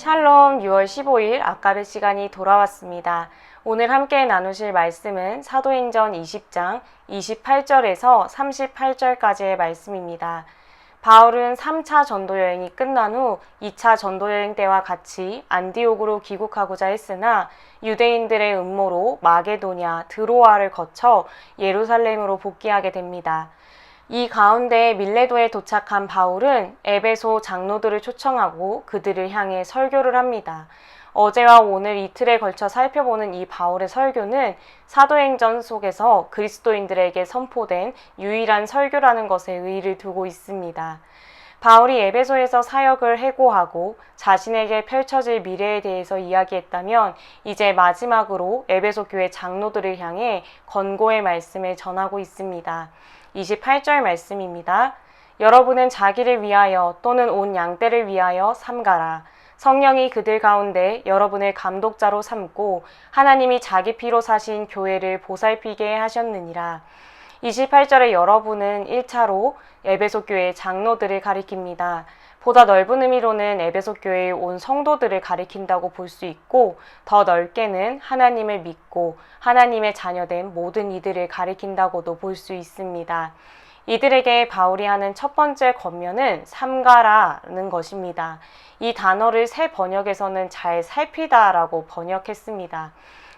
샬롬 6월 15일 아까베 시간이 돌아왔습니다. 오늘 함께 나누실 말씀은 사도행전 20장 28절에서 38절까지의 말씀입니다. 바울은 3차 전도여행이 끝난 후 2차 전도여행 때와 같이 안디옥으로 귀국하고자 했으나 유대인들의 음모로 마게도냐, 드로아를 거쳐 예루살렘으로 복귀하게 됩니다. 이 가운데 밀레도에 도착한 바울은 에베소 장로들을 초청하고 그들을 향해 설교를 합니다. 어제와 오늘 이틀에 걸쳐 살펴보는 이 바울의 설교는 사도행전 속에서 그리스도인들에게 선포된 유일한 설교라는 것에 의의를 두고 있습니다. 바울이 에베소에서 사역을 해고하고 자신에게 펼쳐질 미래에 대해서 이야기했다면 이제 마지막으로 에베소 교회 장로들을 향해 권고의 말씀을 전하고 있습니다. 28절 말씀입니다. 여러분은 자기를 위하여 또는 온 양떼를 위하여 삼가라. 성령이 그들 가운데 여러분을 감독자로 삼고 하나님이 자기 피로 사신 교회를 보살피게 하셨느니라. 28절에 여러분은 1차로 에베소 교회 장로들을 가리킵니다. 보다 넓은 의미로는 에베소 교회의 온 성도들을 가리킨다고 볼 수 있고 더 넓게는 하나님을 믿고 하나님의 자녀된 모든 이들을 가리킨다고도 볼 수 있습니다. 이들에게 바울이 하는 첫 번째 권면은 삼가라는 것입니다. 이 단어를 새 번역에서는 잘 살피다라고 번역했습니다.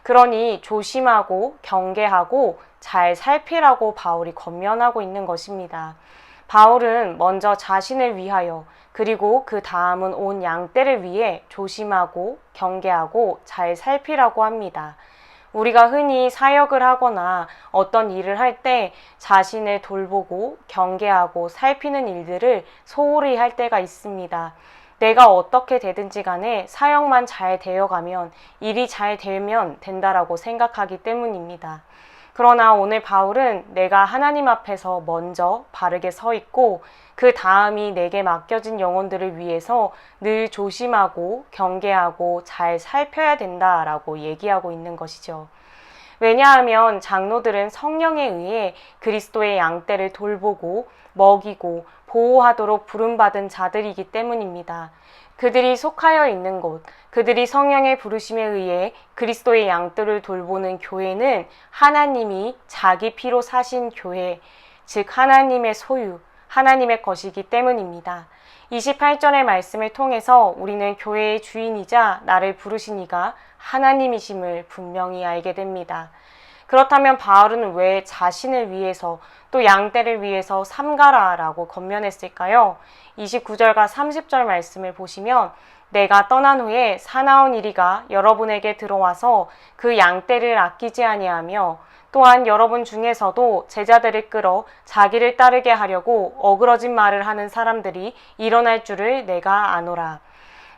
그러니 조심하고 경계하고 잘 살피라고 바울이 권면하고 있는 것입니다. 바울은 먼저 자신을 위하여 그리고 그 다음은 온 양떼를 위해 조심하고 경계하고 잘 살피라고 합니다. 우리가 흔히 사역을 하거나 어떤 일을 할 때 자신을 돌보고 경계하고 살피는 일들을 소홀히 할 때가 있습니다. 내가 어떻게 되든지 간에 사역만 잘 되어가면 일이 잘 되면 된다라고 생각하기 때문입니다. 그러나 오늘 바울은 내가 하나님 앞에서 먼저 바르게 서 있고 그 다음이 내게 맡겨진 영혼들을 위해서 늘 조심하고 경계하고 잘 살펴야 된다라고 얘기하고 있는 것이죠. 왜냐하면 장로들은 성령에 의해 그리스도의 양떼를 돌보고 먹이고 보호하도록 부름받은 자들이기 때문입니다. 그들이 속하여 있는 곳, 그들이 성령의 부르심에 의해 그리스도의 양떼를 돌보는 교회는 하나님이 자기 피로 사신 교회, 즉 하나님의 소유, 하나님의 것이기 때문입니다. 28절의 말씀을 통해서 우리는 교회의 주인이자 나를 부르신 이가 하나님이심을 분명히 알게 됩니다. 그렇다면 바울은 왜 자신을 위해서 또 양떼를 위해서 삼가라라고 권면했을까요? 29절과 30절 말씀을 보시면 내가 떠난 후에 사나운 이리가 여러분에게 들어와서 그 양떼를 아끼지 아니하며 또한 여러분 중에서도 제자들을 끌어 자기를 따르게 하려고 어그러진 말을 하는 사람들이 일어날 줄을 내가 아노라.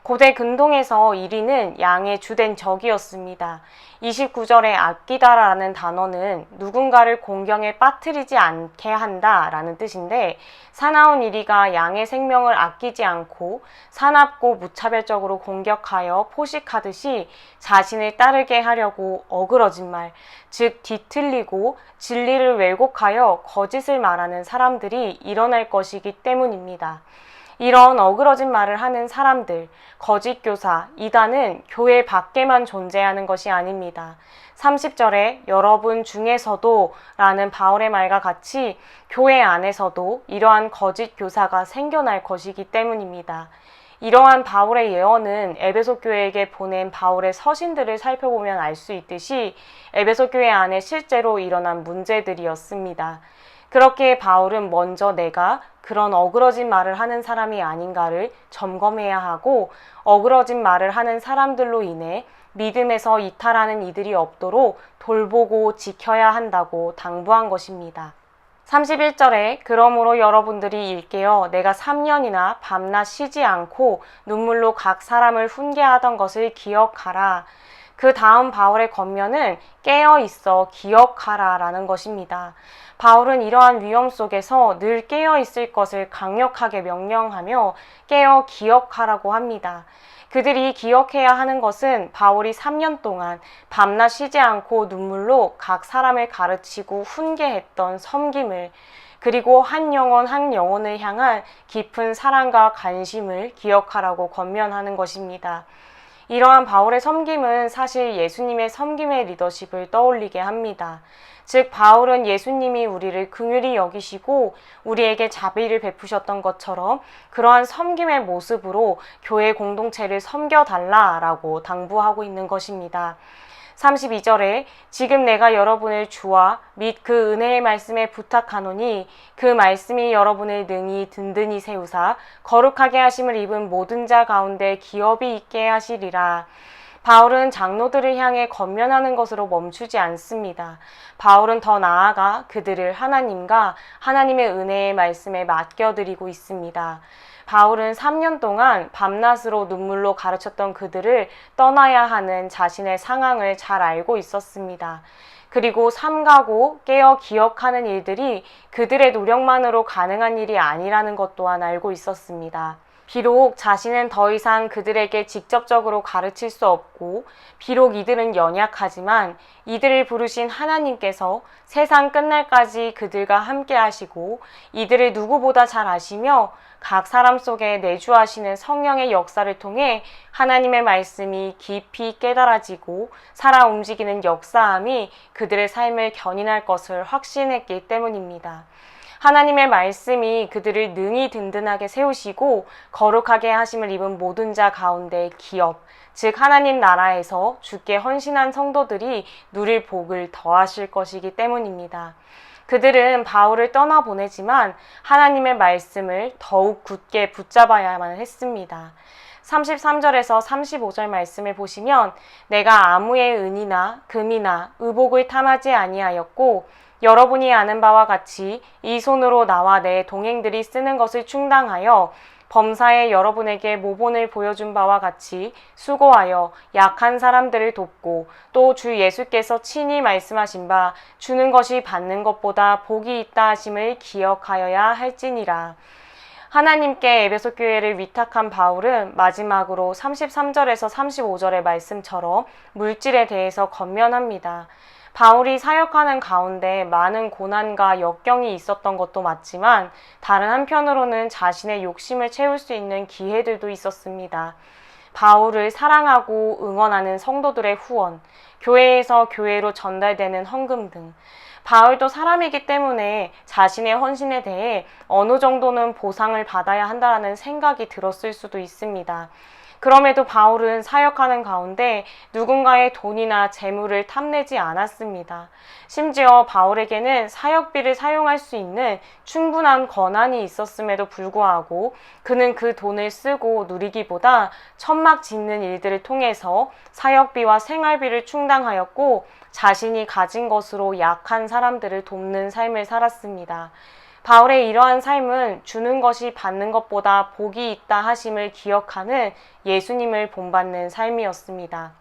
고대 근동에서 1위는 양의 주된 적이었습니다. 29절에 아끼다라는 단어는 누군가를 공경에 빠뜨리지 않게 한다라는 뜻인데 사나운 1위가 양의 생명을 아끼지 않고 사납고 무차별적으로 공격하여 포식하듯이 자신을 따르게 하려고 어그러진 말, 즉 뒤틀리고 진리를 왜곡하여 거짓을 말하는 사람들이 일어날 것이기 때문입니다. 이런 어그러진 말을 하는 사람들, 거짓 교사, 이단은 교회 밖에만 존재하는 것이 아닙니다. 30절에 여러분 중에서도 라는 바울의 말과 같이 교회 안에서도 이러한 거짓 교사가 생겨날 것이기 때문입니다. 이러한 바울의 예언은 에베소 교회에게 보낸 바울의 서신들을 살펴보면 알 수 있듯이 에베소 교회 안에 실제로 일어난 문제들이었습니다. 그렇게 바울은 먼저 내가 그런 어그러진 말을 하는 사람이 아닌가를 점검해야 하고 어그러진 말을 하는 사람들로 인해 믿음에서 이탈하는 이들이 없도록 돌보고 지켜야 한다고 당부한 것입니다. 31절에 그러므로 여러분들이 일깨어 내가 3년이나 밤낮 쉬지 않고 눈물로 각 사람을 훈계하던 것을 기억하라. 그 다음 바울의 권면은 깨어 있어 기억하라 라는 것입니다. 바울은 이러한 위험 속에서 늘 깨어 있을 것을 강력하게 명령하며 깨어 기억하라고 합니다. 그들이 기억해야 하는 것은 바울이 3년 동안 밤낮 쉬지 않고 눈물로 각 사람을 가르치고 훈계했던 섬김을 그리고 한 영혼을 향한 깊은 사랑과 관심을 기억하라고 권면하는 것입니다. 이러한 바울의 섬김은 사실 예수님의 섬김의 리더십을 떠올리게 합니다. 즉 바울은 예수님이 우리를 긍휼히 여기시고 우리에게 자비를 베푸셨던 것처럼 그러한 섬김의 모습으로 교회 공동체를 섬겨달라라고 당부하고 있는 것입니다. 32절에 지금 내가 여러분을 주와 및 그 은혜의 말씀에 부탁하노니 그 말씀이 여러분을 능히 든든히 세우사 거룩하게 하심을 입은 모든 자 가운데 기업이 있게 하시리라. 바울은 장로들을 향해 권면하는 것으로 멈추지 않습니다. 바울은 더 나아가 그들을 하나님과 하나님의 은혜의 말씀에 맡겨드리고 있습니다. 바울은 3년 동안 밤낮으로 눈물로 가르쳤던 그들을 떠나야 하는 자신의 상황을 잘 알고 있었습니다. 그리고 삼가고 깨어 기억하는 일들이 그들의 노력만으로 가능한 일이 아니라는 것 또한 알고 있었습니다. 비록 자신은 더 이상 그들에게 직접적으로 가르칠 수 없고 비록 이들은 연약하지만 이들을 부르신 하나님께서 세상 끝날까지 그들과 함께 하시고 이들을 누구보다 잘 아시며 각 사람 속에 내주하시는 성령의 역사를 통해 하나님의 말씀이 깊이 깨달아지고 살아 움직이는 역사함이 그들의 삶을 견인할 것을 확신했기 때문입니다. 하나님의 말씀이 그들을 능히 든든하게 세우시고 거룩하게 하심을 입은 모든 자 가운데 기업, 즉 하나님 나라에서 주께 헌신한 성도들이 누릴 복을 더하실 것이기 때문입니다. 그들은 바울을 떠나보내지만 하나님의 말씀을 더욱 굳게 붙잡아야만 했습니다. 33절에서 35절 말씀을 보시면 내가 아무의 은이나 금이나 의복을 탐하지 아니하였고 여러분이 아는 바와 같이 이 손으로 나와 내 동행들이 쓰는 것을 충당하여 범사에 여러분에게 모본을 보여준 바와 같이 수고하여 약한 사람들을 돕고 또 주 예수께서 친히 말씀하신 바 주는 것이 받는 것보다 복이 있다 하심을 기억하여야 할지니라. 하나님께 에베소 교회를 위탁한 바울은 마지막으로 33절에서 35절의 말씀처럼 물질에 대해서 권면합니다. 바울이 사역하는 가운데 많은 고난과 역경이 있었던 것도 맞지만 다른 한편으로는 자신의 욕심을 채울 수 있는 기회들도 있었습니다. 바울을 사랑하고 응원하는 성도들의 후원, 교회에서 교회로 전달되는 헌금 등 바울도 사람이기 때문에 자신의 헌신에 대해 어느 정도는 보상을 받아야 한다는 생각이 들었을 수도 있습니다. 그럼에도 바울은 사역하는 가운데 누군가의 돈이나 재물을 탐내지 않았습니다. 심지어 바울에게는 사역비를 사용할 수 있는 충분한 권한이 있었음에도 불구하고 그는 그 돈을 쓰고 누리기보다 천막 짓는 일들을 통해서 사역비와 생활비를 충당하였고 자신이 가진 것으로 약한 사람들을 돕는 삶을 살았습니다. 바울의 이러한 삶은 주는 것이 받는 것보다 복이 있다 하심을 기억하는 예수님을 본받는 삶이었습니다.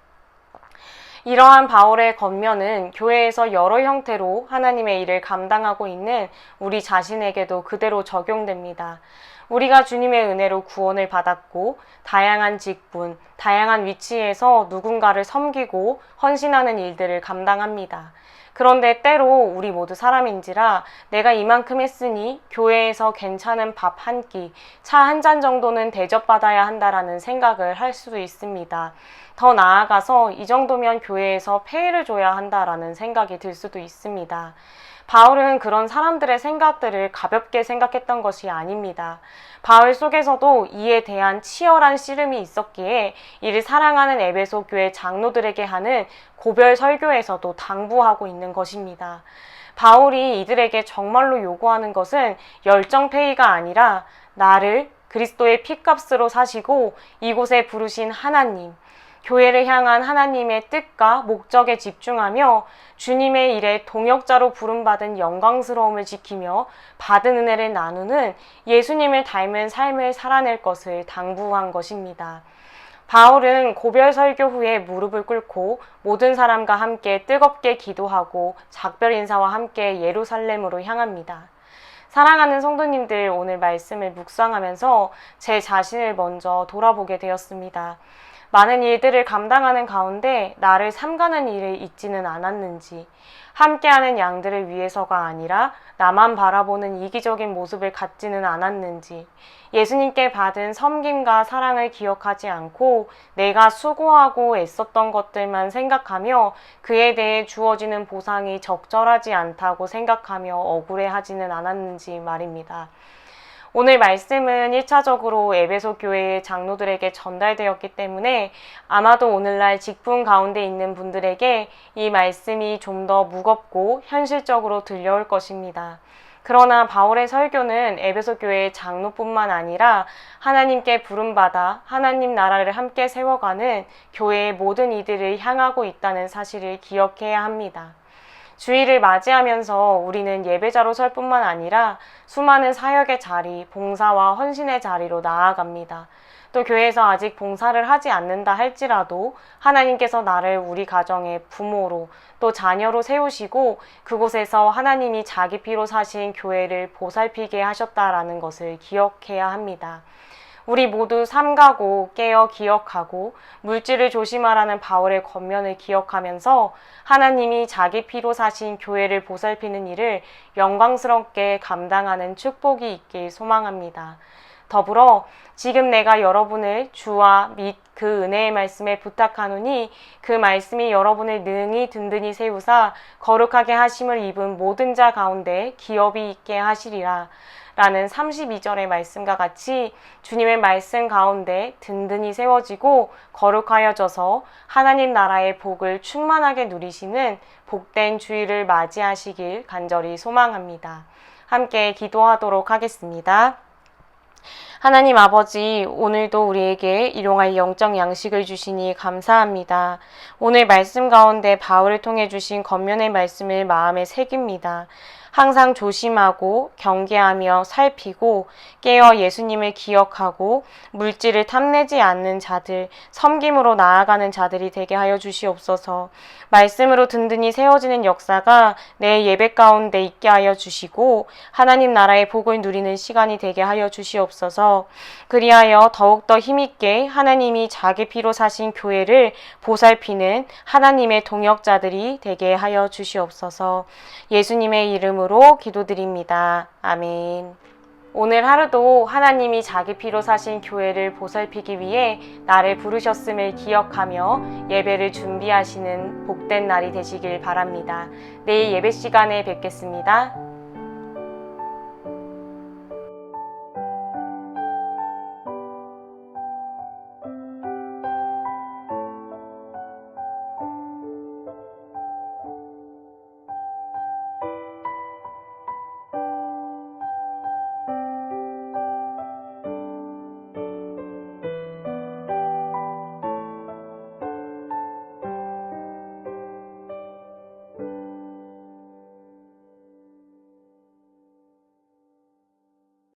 이러한 바울의 권면은 교회에서 여러 형태로 하나님의 일을 감당하고 있는 우리 자신에게도 그대로 적용됩니다. 우리가 주님의 은혜로 구원을 받았고 다양한 직분, 다양한 위치에서 누군가를 섬기고 헌신하는 일들을 감당합니다. 그런데 때로 우리 모두 사람인지라 내가 이만큼 했으니 교회에서 괜찮은 밥 한 끼, 차 한 잔 정도는 대접받아야 한다라는 생각을 할 수도 있습니다. 더 나아가서 이 정도면 교회에서 페이를 줘야 한다라는 생각이 들 수도 있습니다. 바울은 그런 사람들의 생각들을 가볍게 생각했던 것이 아닙니다. 바울 속에서도 이에 대한 치열한 씨름이 있었기에 이를 사랑하는 에베소 교회 장로들에게 하는 고별 설교에서도 당부하고 있는 것입니다. 바울이 이들에게 정말로 요구하는 것은 열정페이가 아니라 나를 그리스도의 피값으로 사시고 이곳에 부르신 하나님, 교회를 향한 하나님의 뜻과 목적에 집중하며 주님의 일에 동역자로 부름받은 영광스러움을 지키며 받은 은혜를 나누는 예수님을 닮은 삶을 살아낼 것을 당부한 것입니다. 바울은 고별 설교 후에 무릎을 꿇고 모든 사람과 함께 뜨겁게 기도하고 작별 인사와 함께 예루살렘으로 향합니다. 사랑하는 성도님들, 오늘 말씀을 묵상하면서 제 자신을 먼저 돌아보게 되었습니다. 많은 일들을 감당하는 가운데 나를 삼가는 일을 잊지는 않았는지, 함께하는 양들을 위해서가 아니라 나만 바라보는 이기적인 모습을 갖지는 않았는지, 예수님께 받은 섬김과 사랑을 기억하지 않고 내가 수고하고 애썼던 것들만 생각하며 그에 대해 주어지는 보상이 적절하지 않다고 생각하며 억울해하지는 않았는지 말입니다. 오늘 말씀은 1차적으로 에베소 교회의 장로들에게 전달되었기 때문에 아마도 오늘날 직분 가운데 있는 분들에게 이 말씀이 좀 더 무겁고 현실적으로 들려올 것입니다. 그러나 바울의 설교는 에베소 교회의 장로뿐만 아니라 하나님께 부름받아 하나님 나라를 함께 세워가는 교회의 모든 이들을 향하고 있다는 사실을 기억해야 합니다. 주일을 맞이하면서 우리는 예배자로 설 뿐만 아니라 수많은 사역의 자리, 봉사와 헌신의 자리로 나아갑니다. 또 교회에서 아직 봉사를 하지 않는다 할지라도 하나님께서 나를 우리 가정의 부모로 또 자녀로 세우시고 그곳에서 하나님이 자기 피로 사신 교회를 보살피게 하셨다라는 것을 기억해야 합니다. 우리 모두 삼가고 깨어 기억하고 물질을 조심하라는 바울의 권면을 기억하면서 하나님이 자기 피로 사신 교회를 보살피는 일을 영광스럽게 감당하는 축복이 있길 소망합니다. 더불어 지금 내가 여러분을 주와 및 그 은혜의 말씀에 부탁하노니 그 말씀이 여러분을 능히 든든히 세우사 거룩하게 하심을 입은 모든 자 가운데 기업이 있게 하시리라 라는 32절의 말씀과 같이 주님의 말씀 가운데 든든히 세워지고 거룩하여져서 하나님 나라의 복을 충만하게 누리시는 복된 주일을 맞이하시길 간절히 소망합니다. 함께 기도하도록 하겠습니다. 하나님 아버지, 오늘도 우리에게 일용할 영적 양식을 주시니 감사합니다. 오늘 말씀 가운데 바울을 통해 주신 권면의 말씀을 마음에 새깁니다. 항상 조심하고 경계하며 살피고 깨어 예수님을 기억하고 물질을 탐내지 않는 자들, 섬김으로 나아가는 자들이 되게 하여 주시옵소서. 말씀으로 든든히 세워지는 역사가 내 예배 가운데 있게 하여 주시고 하나님 나라의 복을 누리는 시간이 되게 하여 주시옵소서. 그리하여 더욱더 힘있게 하나님이 자기 피로 사신 교회를 보살피는 하나님의 동역자들이 되게 하여 주시옵소서. 예수님의 이름으로 기도드립니다. 아멘. 오늘 하루도 하나님이 자기 피로 사신 교회를 보살피기 위해 나를 부르셨음을 기억하며 예배를 준비하시는 복된 날이 되시길 바랍니다. 내일 예배 시간에 뵙겠습니다.